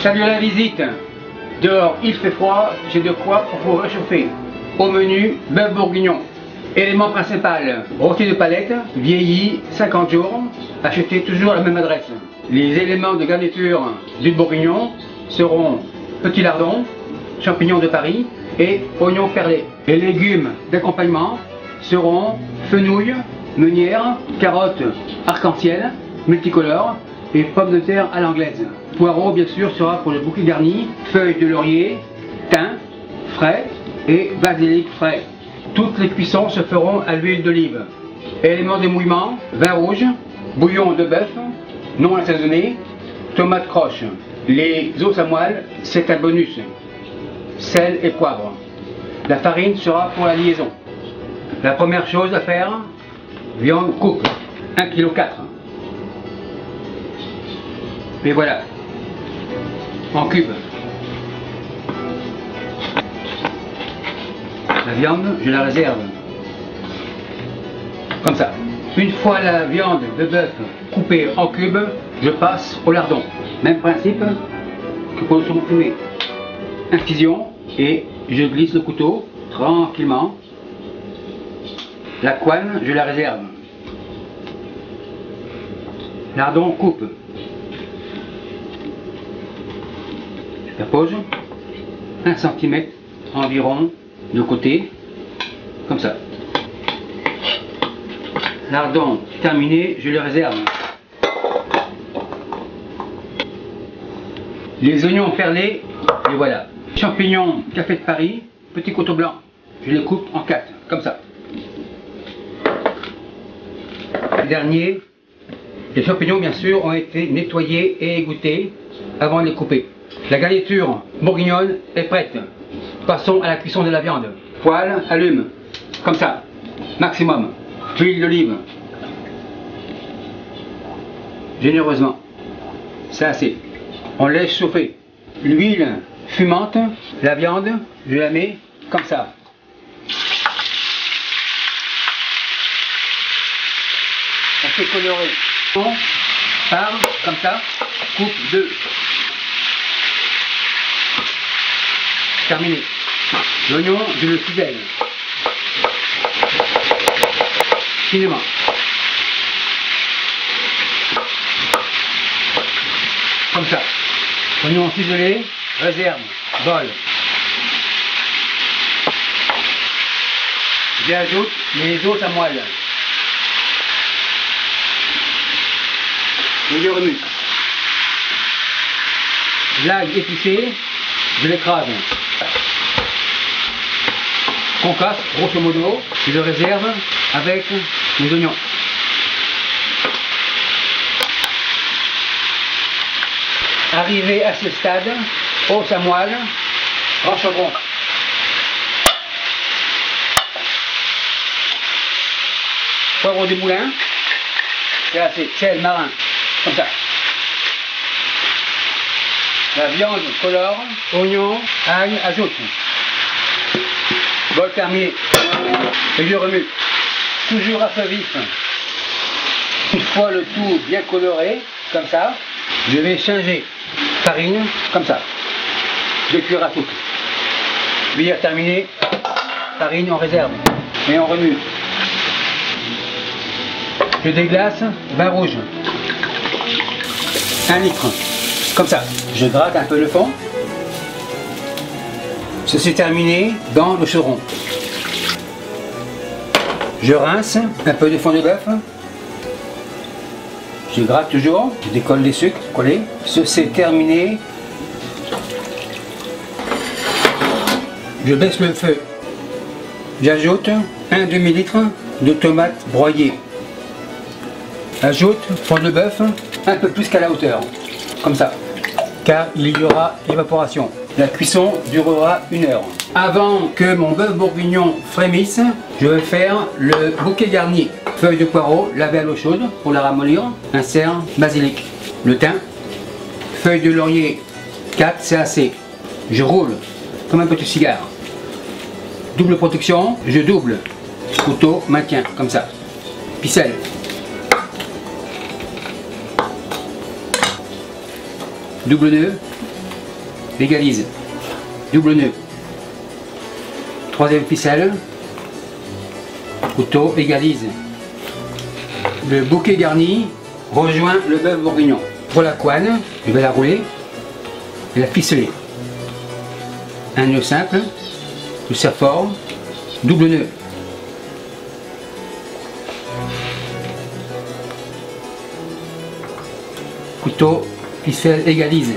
Salut à la visite. Dehors il fait froid, j'ai de quoi pour vous réchauffer. Au menu, bœuf bourguignon. Élément principal, rôti de palette, vieilli, 50 jours, acheté toujours à la même adresse. Les éléments de garniture du bourguignon seront petits lardons, champignons de Paris et oignons perlés. Les légumes d'accompagnement seront fenouil, meunière, carottes arc-en-ciel, multicolores et pommes de terre à l'anglaise. Poireau bien sûr sera pour le bouquet garni, feuilles de laurier, thym frais et basilic frais. Toutes les cuissons se feront à l'huile d'olive. Éléments d'émouillement, vin rouge, bouillon de bœuf, non assaisonné, tomates croches. Les os à moelle, c'est un bonus. Sel et poivre. La farine sera pour la liaison. La première chose à faire, viande coupe, 1,4 kg. Et voilà, en cubes. La viande, je la réserve. Comme ça. Une fois la viande de bœuf coupée en cubes, je passe au lardon. Même principe que pour le saumon fumé. Infusion et je glisse le couteau tranquillement. La couenne, je la réserve. Lardon coupe. Je la pose 1 cm environ de côté, comme ça. Lardon terminé, je le réserve. Les oignons perlés, les voilà. Champignons café de Paris, petit couteau blanc. Je les coupe en 4, comme ça. Dernier, les champignons bien sûr ont été nettoyés et égouttés avant de les couper. La garniture bourguignonne est prête. Passons à la cuisson de la viande. Poêle, allume, comme ça, maximum. Huile d'olive, généreusement, c'est assez. On laisse chauffer. L'huile fumante, la viande, je la mets comme ça. On fait colorer. On part comme ça, coupe 2. Terminé. L'oignon, je le cisèle. Finement. Comme ça. Oignon ciselé, réserve, bol. J'ajoute les os à moelle. Et je remue. L'ail épicé, je l'écrase. Concasse, grosso modo, je le réserve avec les oignons. Arrivé à ce stade, os à moelle, grand chaudron. Poivre du moulin, c'est assez, sel marin, comme ça. La viande colore, oignon, ail, ajoute. Bol terminé. Et je remue. Toujours à feu vif. Une fois le tout bien coloré, comme ça, je vais changer. Farine, comme ça. Je cuire à soupe. Billard terminé. Farine en réserve. Et on remue. Je déglace. Vin rouge. 1 litre. Comme ça. Je gratte un peu le fond. Ceci terminé dans le chaudron. Je rince un peu de fond de bœuf. Je gratte toujours, je décolle les sucres collés. Ceci terminé. Je baisse le feu. J'ajoute un demi-litre de tomates broyées. Ajoute fond de bœuf un peu plus qu'à la hauteur, comme ça, car il y aura évaporation. La cuisson durera 1 heure. Avant que mon bœuf bourguignon frémisse, je vais faire le bouquet garni. Feuilles de poireau lavées à l'eau chaude pour la ramollir. Insert basilic. Le thym. Feuilles de laurier 4, c'est assez. Je roule comme un petit cigare. Double protection, je double. Couteau, maintien, comme ça. Ficelle. Double nœud. égalise, double nœud. Troisième ficelle, couteau, égalise. Le bouquet garni rejoint le bœuf bourguignon. Pour la couenne, je vais la rouler et la ficeler. Un nœud simple, je serre fort, double nœud. Couteau, ficelle, égalise.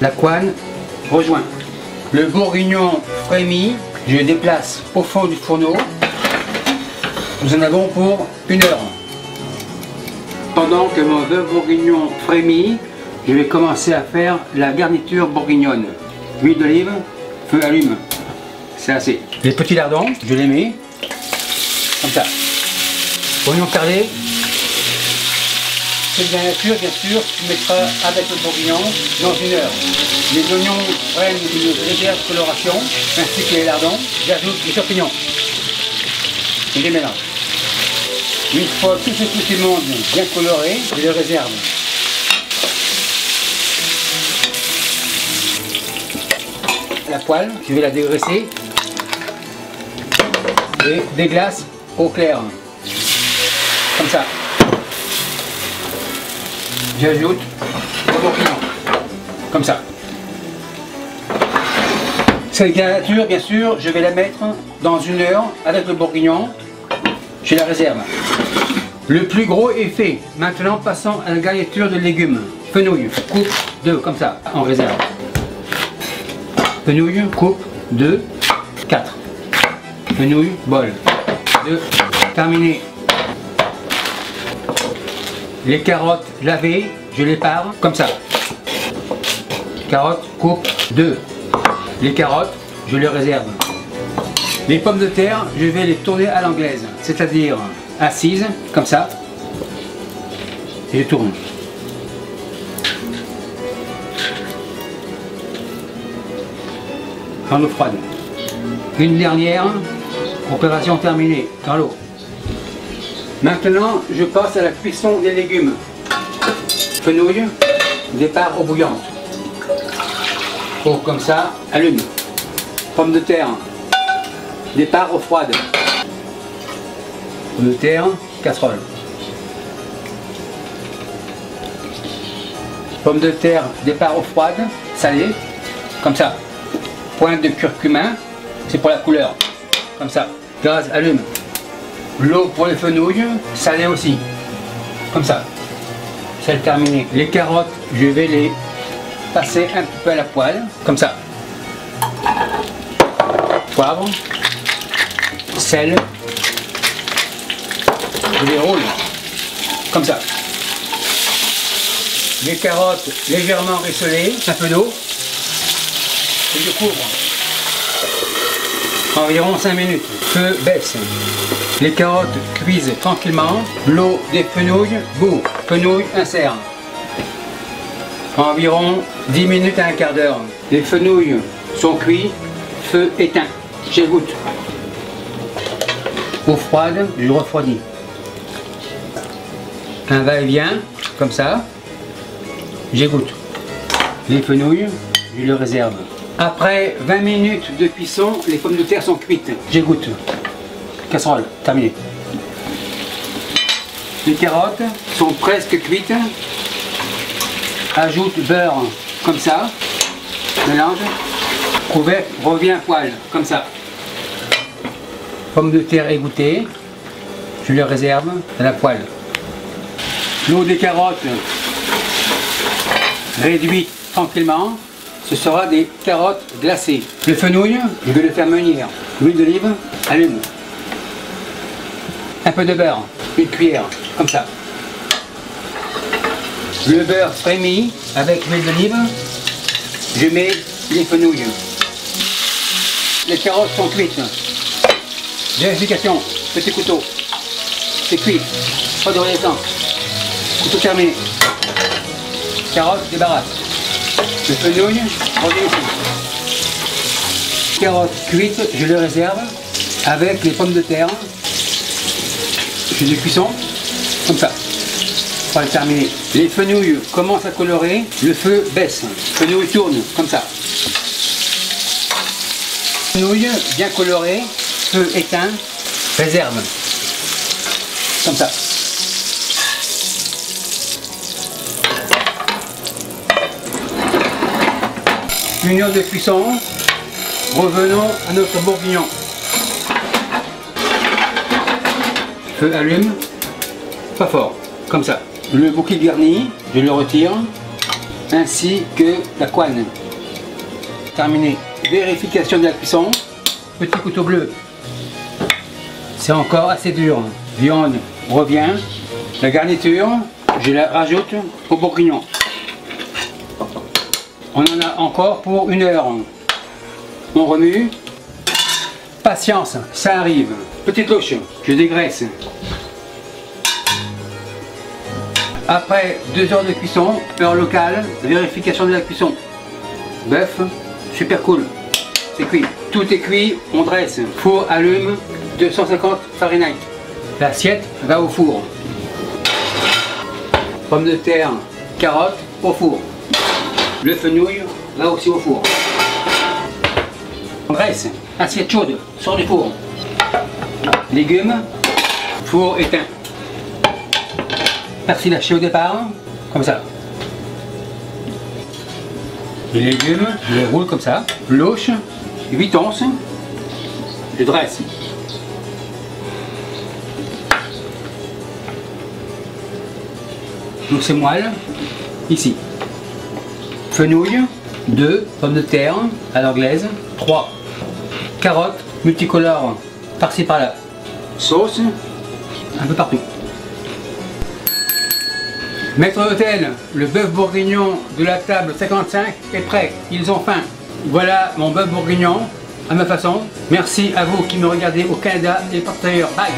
La couenne rejoint. Le bourguignon frémi, je le déplace au fond du fourneau. Nous en avons pour 1 heure. Pendant que mon bœuf bourguignon frémit, je vais commencer à faire la garniture bourguignonne. Huile d'olive, feu allume. C'est assez. Les petits lardons, je les mets comme ça. Oignon cardé. Cette garniture, bien sûr, tu mettras avec le bourguignon dans 1 heure. Les oignons prennent une légère coloration, ainsi que les lardons. J'ajoute les champignons. Et les mélange. Une fois tout ce petit monde bien coloré, je le réserve. La poêle, je vais la dégraisser et déglace au clair. Comme ça. J'ajoute le bourguignon. Comme ça. Cette garniture, bien sûr, je vais la mettre dans 1 heure avec le bourguignon. Je la réserve. Le plus gros est fait. Maintenant, passons à la garniture de légumes. Fenouil, coupe 2, comme ça, en réserve. Fenouil, coupe 2, 4. Fenouil, bol. 2, terminé. Les carottes lavées, je les pare comme ça. Carottes, coupe 2. Les carottes, je les réserve. Les pommes de terre, je vais les tourner à l'anglaise, c'est-à-dire assises, comme ça, et je tourne. En eau froide. Une dernière, opération terminée, dans l'eau. Maintenant, je passe à la cuisson des légumes. Fenouil, départ eau bouillante. Eau comme ça, allume. Pommes de terre. Départ eau froide. Pommes de terre, casserole. Pommes de terre, départ eau froide, salée, comme ça. Pointe de curcuma, c'est pour la couleur, comme ça. Gaz, allume. L'eau pour les fenouilles, salée aussi, comme ça. C'est terminé. Les carottes, je vais les passer un petit peu à la poêle, comme ça. Poivre. Sel, je les roule comme ça. Les carottes légèrement rissolées, un peu d'eau, et je couvre. Environ 5 minutes. Feu baisse. Les carottes cuisent tranquillement. L'eau des fenouilles bout. Fenouilles insère. Environ 10 minutes à un quart d'heure. Les fenouilles sont cuits. Feu éteint. J'égoutte. Eau froide, je refroidis. Un va-et-vient, comme ça. J'égoutte. Les fenouilles, je les réserve. Après 20 minutes de cuisson, les pommes de terre sont cuites. J'égoutte. Casserole, terminé. Les carottes sont presque cuites. Ajoute beurre, comme ça. Mélange. Couvercle, revient à poêle, comme ça. Pommes de terre égouttées, je les réserve à la poêle. L'eau des carottes réduite tranquillement, ce sera des carottes glacées. Le fenouil, je vais le faire munir. L'huile d'olive, allume. Un peu de beurre, une cuillère, comme ça. Le beurre frémit avec l'huile d'olive, je mets les fenouilles. Les carottes sont cuites. Vérification, petit couteau. C'est cuit. Pas de renaissance. Couteau terminé. Carottes, débarrasse. Le fenouil, revient ici. Carottes cuites, je les réserve avec les pommes de terre. Je fais des cuissons, comme ça. Pour le terminer. Les fenouilles commencent à colorer, le feu baisse. Fenouil tourne comme ça. Fenouil bien coloré, feu éteint, réserve. Comme ça. Une heure de cuisson. Revenons à notre bourguignon. Feu allume, pas fort, comme ça. Le bouquet garni, je le retire, ainsi que la couenne. Terminé. Vérification de la cuisson. Petit couteau bleu. C'est encore assez dur. Viande revient. La garniture, je la rajoute au bourguignon. On en a encore pour 1 heure. On remue. Patience, ça arrive. Petite louche, je dégraisse. Après 2 heures de cuisson, heure locale, vérification de la cuisson. Bœuf, super cool. C'est cuit. Tout est cuit, on dresse. Four allume, 250 Fahrenheit. L'assiette va au four. Pommes de terre, carottes au four. Le fenouil va aussi au four. On dresse. Assiette chaude, sort du four. Légumes, four éteint. Persil haché au départ, comme ça. Les légumes, je les roule comme ça. L'auche, 8 onces, je dresse. L'ours et moelle, ici. Fenouil, 2 pommes de terre à l'anglaise, 3 carottes multicolores par-ci par-là. Sauce, un peu partout. Maître d'hôtel, le bœuf bourguignon de la table 55 est prêt. Ils ont faim. Voilà mon bœuf bourguignon à ma façon. Merci à vous qui me regardez au Canada et par ailleurs. Bye.